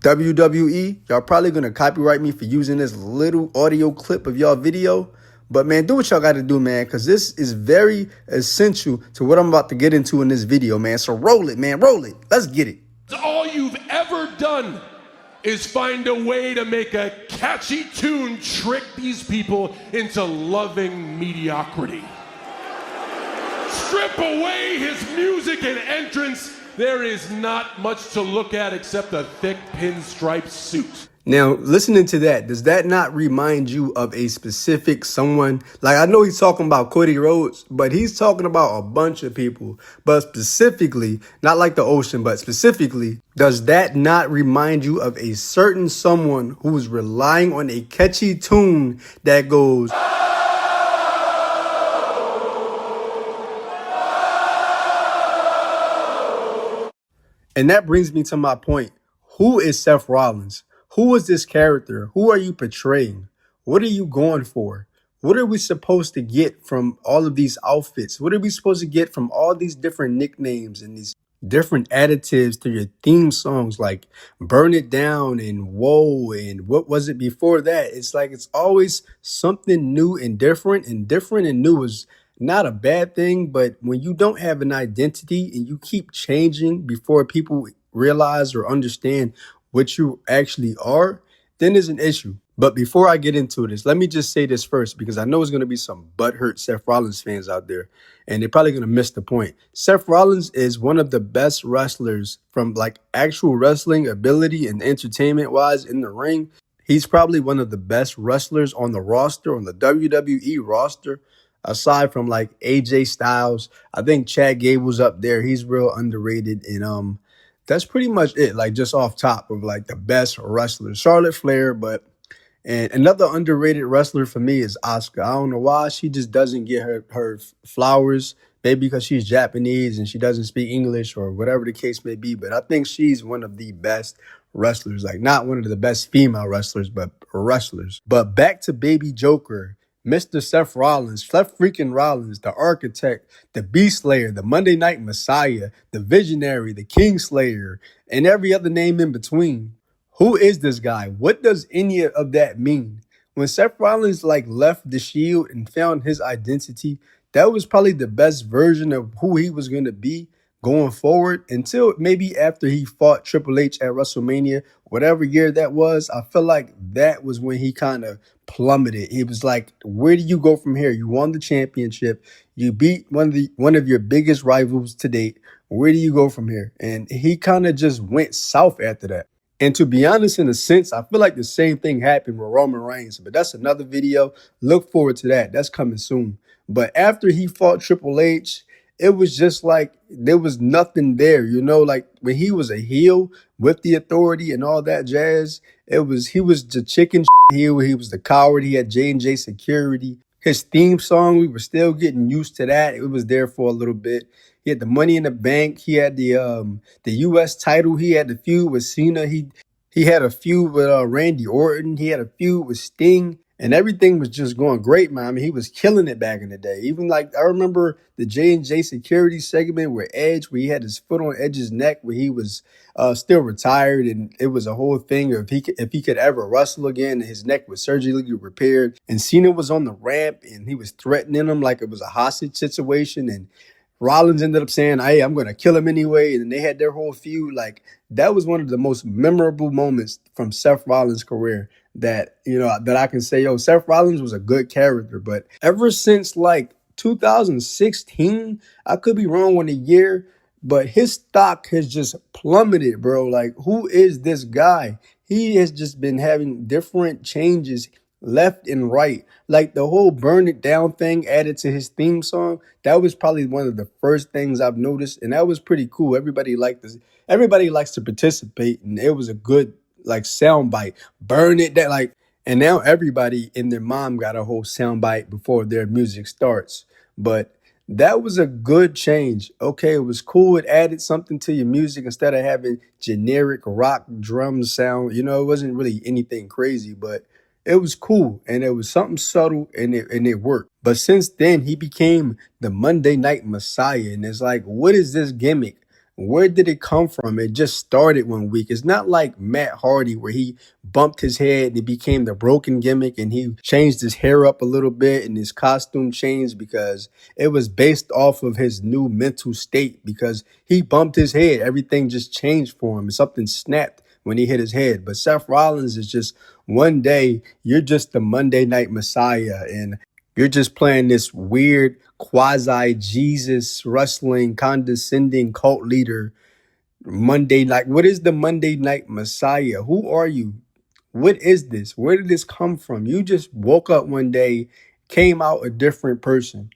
WWE, y'all probably gonna copyright me for using this little audio clip of y'all video. But man, do what y'all gotta do, man, because this is very essential to what I'm about to get into in this video, man. So roll it, man, roll it. Let's get it. All you've ever done is find a way to make a catchy tune trick these people into loving mediocrity. Strip away his music and entrance, there is not much to look at except a thick pinstripe suit. Now, listening to that, does that not remind you of a specific someone? Like, I know he's talking about Cody Rhodes, but he's talking about a bunch of people. But specifically, not like the ocean, but specifically, does that not remind you of a certain someone who's relying on a catchy tune that goes... And that brings me to my point. Who is Seth Rollins? Who is this character? Who are you portraying? What are you going for? What are we supposed to get from all of these outfits? What are we supposed to get from all these different nicknames and these different additives to your theme songs like Burn It Down and Whoa and what was it before that? It's like it's always something new and different and new is not a bad thing, but when you don't have an identity and you keep changing before people realize or understand what you actually are, then there's an issue. But before I get into this, let me just say this first, because I know there's going to be some butthurt Seth Rollins fans out there, and they're probably going to miss the point. Seth Rollins is one of the best wrestlers from like actual wrestling ability and entertainment wise in the ring. He's probably one of the best wrestlers on the roster, on the WWE roster. Aside from like AJ Styles, I think Chad Gable's up there. He's real underrated. And that's pretty much it. Like just off top of like the best wrestlers. Charlotte Flair, and another underrated wrestler for me is Asuka. I don't know why she just doesn't get her flowers. Maybe because she's Japanese and she doesn't speak English or whatever the case may be. But I think she's one of the best wrestlers. Like not one of the best female wrestlers, but wrestlers. But back to Baby Joker. Mr. Seth Rollins, Seth freaking Rollins, the architect, the Beast Slayer, the Monday Night Messiah, the Visionary, the King Slayer, and every other name in between. Who is this guy? What does any of that mean? When Seth Rollins like left the Shield and found his identity, that was probably the best version of who he was going to be going forward until maybe after he fought Triple H at WrestleMania, whatever year that was. I feel like that was when he kind of plummeted. It was like, where do you go from here? You won the championship. You beat one of your biggest rivals to date. Where do you go from here? And he kind of just went south after that. And to be honest, in a sense, I feel like the same thing happened with Roman Reigns, but that's another video. Look forward to that. That's coming soon. But after he fought Triple H, it was just like there was nothing there, you know, like when he was a heel with the authority and all that jazz, he was the chicken heel. He was the coward. He had J&J security. His theme song, we were still getting used to that. It was there for a little bit. He had the Money in the Bank. He had the U.S. title. He had the feud with Cena. He had a feud with Randy Orton. He had a feud with Sting. And everything was just going great, man. I mean, he was killing it back in the day. Even like, I remember the J&J security segment where he had his foot on Edge's neck, where he was still retired. And it was a whole thing of if he could ever wrestle again, his neck was surgically repaired. And Cena was on the ramp and he was threatening him like it was a hostage situation. And Rollins ended up saying, hey, I'm going to kill him anyway. And they had their whole feud. Like, that was one of the most memorable moments from Seth Rollins' career that I can say, yo, Seth Rollins was a good character. But ever since like 2016, I could be wrong on the year, but his stock has just plummeted, bro. Like, who is this guy? He has just been having different changes left and right. Like the whole Burn It Down thing added to his theme song. That was probably one of the first things I've noticed. And that was pretty cool. Everybody liked this. Everybody likes to participate. And it was a good like soundbite. Burn it down. Like, and now everybody and their mom got a whole soundbite before their music starts. But that was a good change. Okay, it was cool. It added something to your music instead of having generic rock drum sound. You know, it wasn't really anything crazy, but it was cool, and it was something subtle, and it worked. But since then, he became the Monday Night Messiah, and it's like, what is this gimmick? where did it come from? It just started one week. It's not like Matt Hardy where he bumped his head and it became the broken gimmick and he changed his hair up a little bit and his costume changed because it was based off of his new mental state because he bumped his head. Everything just changed for him. Something snapped when he hit his head. But Seth Rollins is just one day, you're just the Monday Night Messiah and you're just playing this weird quasi Jesus wrestling condescending cult leader Monday night. What is the Monday Night Messiah? Who are you? What is this? Where did this come from? You just woke up one day, came out a different person.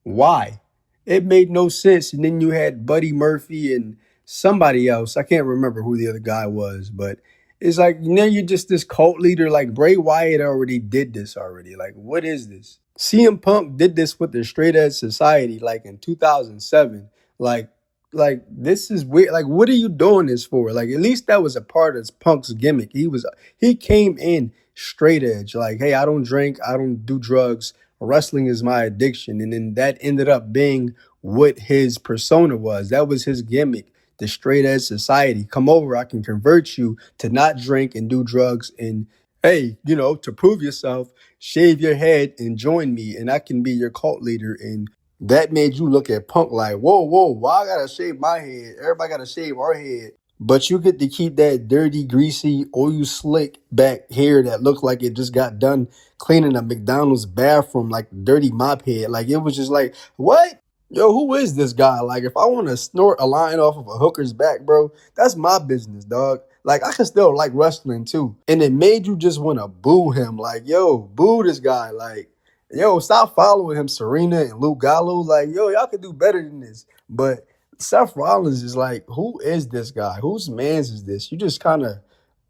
Why? It made no sense. And then you had Buddy Murphy and somebody else. I can't remember who the other guy was, but it's like now you're just this cult leader. Like Bray Wyatt already did this already. Like, what is this? CM Punk did this with the Straight Edge Society, like in 2007. Like, like this is weird. Like, what are you doing this for? Like, at least that was a part of Punk's gimmick. He came in straight edge. Like, hey, I don't drink, I don't do drugs, wrestling is my addiction. And then that ended up being what his persona was. That was his gimmick. The straight edge society. Come over, I can convert you to not drink and do drugs. And hey, to prove yourself, shave your head and join me, and I can be your cult leader. And that made you look at Punk like, whoa, whoa, why I gotta shave my head? Everybody gotta shave our head. But you get to keep that dirty, greasy, oil slick back hair that looked like it just got done cleaning a McDonald's bathroom, like dirty mop head. Like it was just like, what? Yo, who is this guy? Like, if I want to snort a line off of a hooker's back, bro, that's my business, dog. Like, I can still like wrestling too. And it made you just want to boo him. Like, yo, boo this guy. Like, yo, stop following him, Serena and Luke Gallo. Like, yo, y'all can do better than this. But Seth Rollins is like, who is this guy? Whose man's is this? You just kind of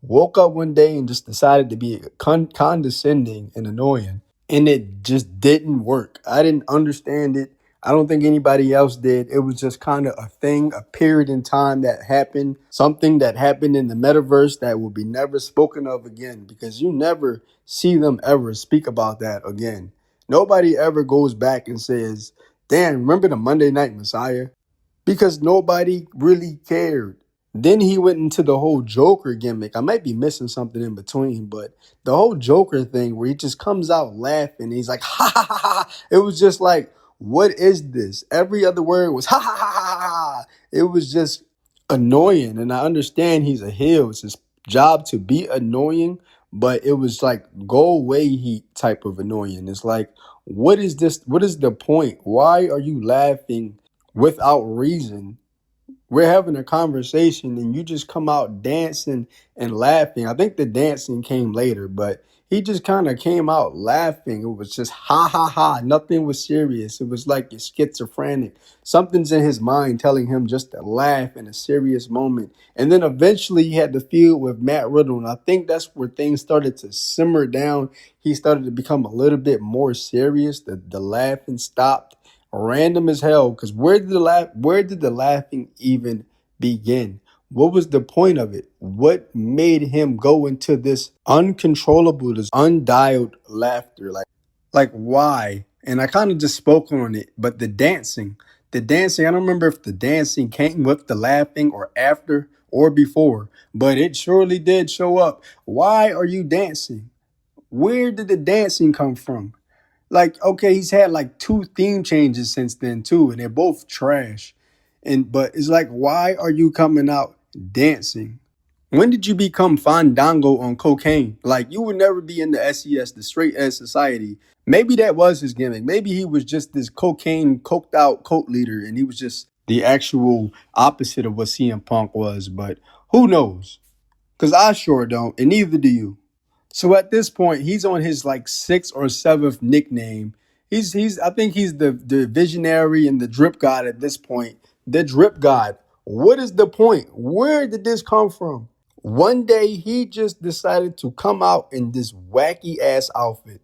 woke up one day and just decided to be condescending and annoying. And it just didn't work. I didn't understand it. I don't think anybody else did. It was just kind of a thing, a period in time that happened, something that happened in the metaverse that will be never spoken of again because you never see them ever speak about that again. Nobody ever goes back and says, damn, remember the Monday Night Messiah? Because nobody really cared. Then he went into the whole Joker gimmick. I might be missing something in between, but the whole Joker thing where he just comes out laughing. He's like, ha ha ha ha. It was just like, what is this? Every other word was ha ha ha ha ha. It was just annoying. And I understand he's a heel. It's his job to be annoying, but it was like go away heat type of annoying. It's like, what is this? What is the point? Why are you laughing without reason? We're having a conversation and you just come out dancing and laughing. I think the dancing came later, but he just kind of came out laughing. It was just ha ha ha. Nothing was serious. It was like you're schizophrenic. Something's in his mind telling him just to laugh in a serious moment. And then eventually he had the feud with Matt Riddle. And I think that's where things started to simmer down. He started to become a little bit more serious. The laughing stopped. Random as hell, because where did the laughing even begin? What was the point of it? What made him go into this uncontrollable, this undialed laughter? Like why? And I kind of just spoke on it, but the dancing, I don't remember if the dancing came with the laughing or after or before, but it surely did show up. Why are you dancing? Where did the dancing come from? Like, okay, he's had like two theme changes since then too, and they're both trash. But it's like, why are you coming out dancing? When did you become Fandango on cocaine? Like, you would never be in the SES, the Straight Edge Society. Maybe that was his gimmick. Maybe he was just this cocaine, coked out cult leader, and he was just the actual opposite of what CM Punk was. But who knows? Because I sure don't, and neither do you. So at this point, he's on his like sixth or seventh nickname. He's I think he's the visionary and the drip god at this point. The drip god. What is the point? Where did this come from? One day he just decided to come out in this wacky ass outfit.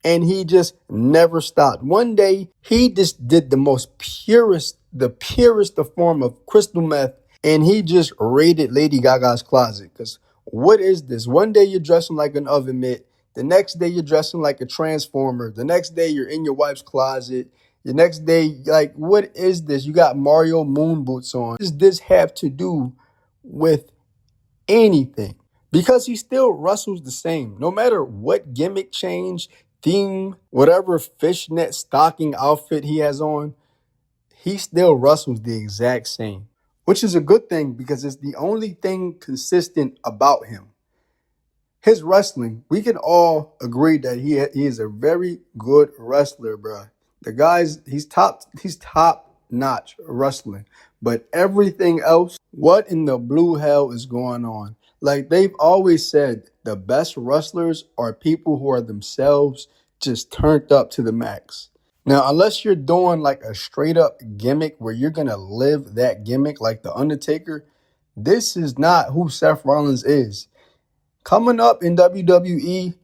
And he just never stopped. One day he just did the purest form of crystal meth, and he just raided Lady Gaga's closet. Because what is this? One day you're dressing like an oven mitt. The next day you're dressing like a transformer. The next day you're in your wife's closet. The next day, like, what is this? You got Mario Moon boots on. What does this have to do with anything? Because he still wrestles the same. No matter what gimmick change, theme, whatever fishnet stocking outfit he has on, he still wrestles the exact same. Which is a good thing because it's the only thing consistent about him. His wrestling, we can all agree that he is a very good wrestler, bro. The guy's he's top notch wrestling. But everything else, what in the blue hell is going on? Like they've always said, the best wrestlers are people who are themselves just turned up to the max. Now, unless you're doing like a straight up gimmick where you're gonna live that gimmick like The Undertaker, this is not who Seth Rollins is. Coming up in WWE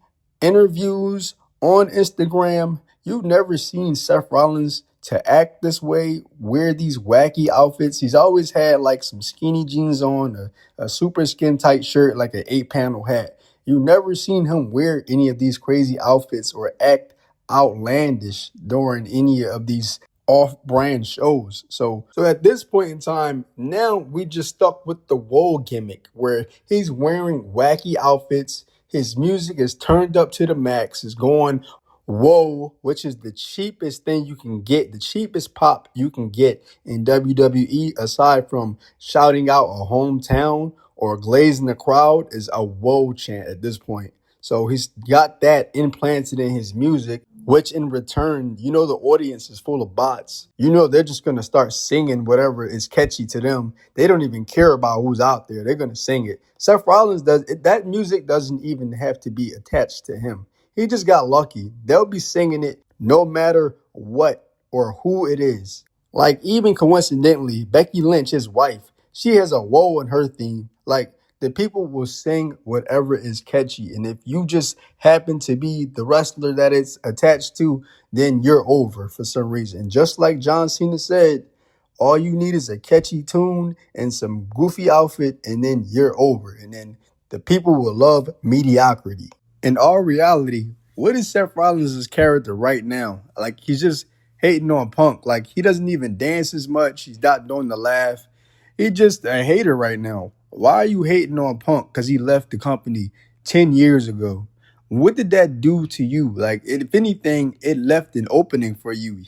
interviews on Instagram, you've never seen Seth Rollins to act this way, wear these wacky outfits. He's always had like some skinny jeans on, a super skin tight shirt, like an 8-panel hat. You've never seen him wear any of these crazy outfits or act outlandish during any of these off-brand shows. So at this point in time, now we just stuck with the Woe gimmick where he's wearing wacky outfits. His music is turned up to the max. Is going Whoa, which is the cheapest thing you can get, the cheapest pop you can get in WWE, aside from shouting out a hometown or glazing the crowd, is a Whoa chant at this point. So he's got that implanted in his music, which in return, you know, the audience is full of bots. You know, they're just going to start singing whatever is catchy to them. They don't even care about who's out there. They're going to sing it. Seth Rollins does it. That music doesn't even have to be attached to him. He just got lucky. They'll be singing it no matter what or who it is. Like, even coincidentally, Becky Lynch, his wife, she has a Whoa in her theme. Like, the people will sing whatever is catchy. And if you just happen to be the wrestler that it's attached to, then you're over for some reason. Just like John Cena said, all you need is a catchy tune and some goofy outfit, and then you're over. And then the people will love mediocrity. In all reality, what is Seth Rollins' character right now? Like, he's just hating on Punk. Like, he doesn't even dance as much. He's not doing the laugh. He's just a hater right now. Why are you hating on Punk? Because he left the company 10 years ago. What did that do to you? Like, if anything, it left an opening for you.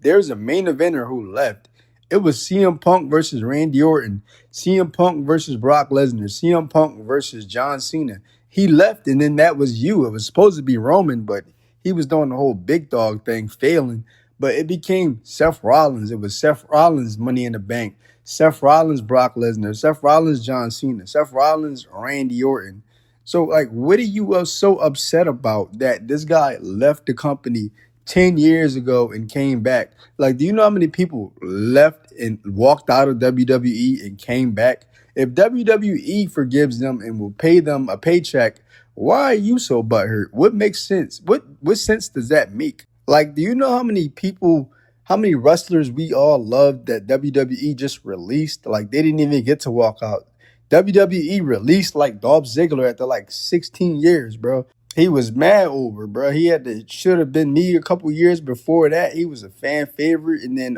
There's a main eventer who left. It was CM Punk versus Randy Orton, CM Punk versus Brock Lesnar, CM Punk versus John Cena. He left, and then that was you. It was supposed to be Roman, but he was doing the whole big dog thing, failing. But it became Seth Rollins. It was Seth Rollins' Money in the Bank, Seth Rollins, Brock Lesnar, Seth Rollins, John Cena, Seth Rollins, Randy Orton. So, like, what are you so upset about that this guy left the company 10 years ago and came back? Like, do you know how many people left and walked out of WWE and came back? If WWE forgives them and will pay them a paycheck, why are you so butthurt? What makes sense? What sense does that make? Like, do you know how many people, how many wrestlers we all loved that WWE just released? Like, they didn't even get to walk out. WWE released like Dolph Ziggler after like 16 years, bro. He was mad over, bro. He should have been me a couple years before that. He was a fan favorite, and then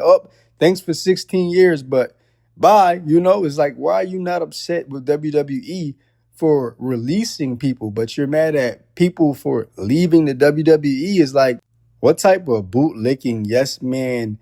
thanks for 16 years, but bye. You know, it's like, why are you not upset with WWE for releasing people, but you're mad at people for leaving the WWE? Is like, what type of bootlicking yes man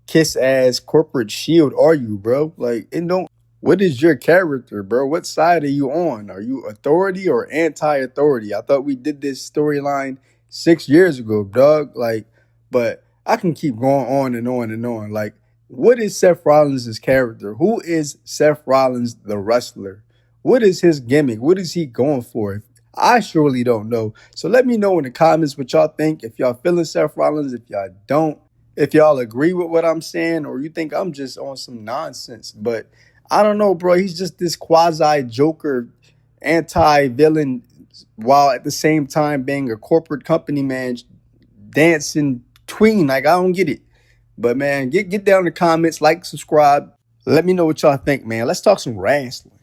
kiss ass corporate shield are you, bro? Like, it don't. What is your character, bro? What side are you on? Are you authority or anti-authority? I thought we did this storyline 6 years ago, dog. Like, but I can keep going on and on and on. Like, what is Seth Rollins' character? Who is Seth Rollins, the wrestler? What is his gimmick? What is he going for? I surely don't know. So let me know in the comments what y'all think. If y'all feeling Seth Rollins, if y'all don't, if y'all agree with what I'm saying, or you think I'm just on some nonsense. But I don't know, bro. He's just this quasi Joker, anti-villain, while at the same time being a corporate company man, dancing tween. Like, I don't get it. But man, get down in the comments, like, subscribe. Let me know what y'all think, man. Let's talk some wrestling.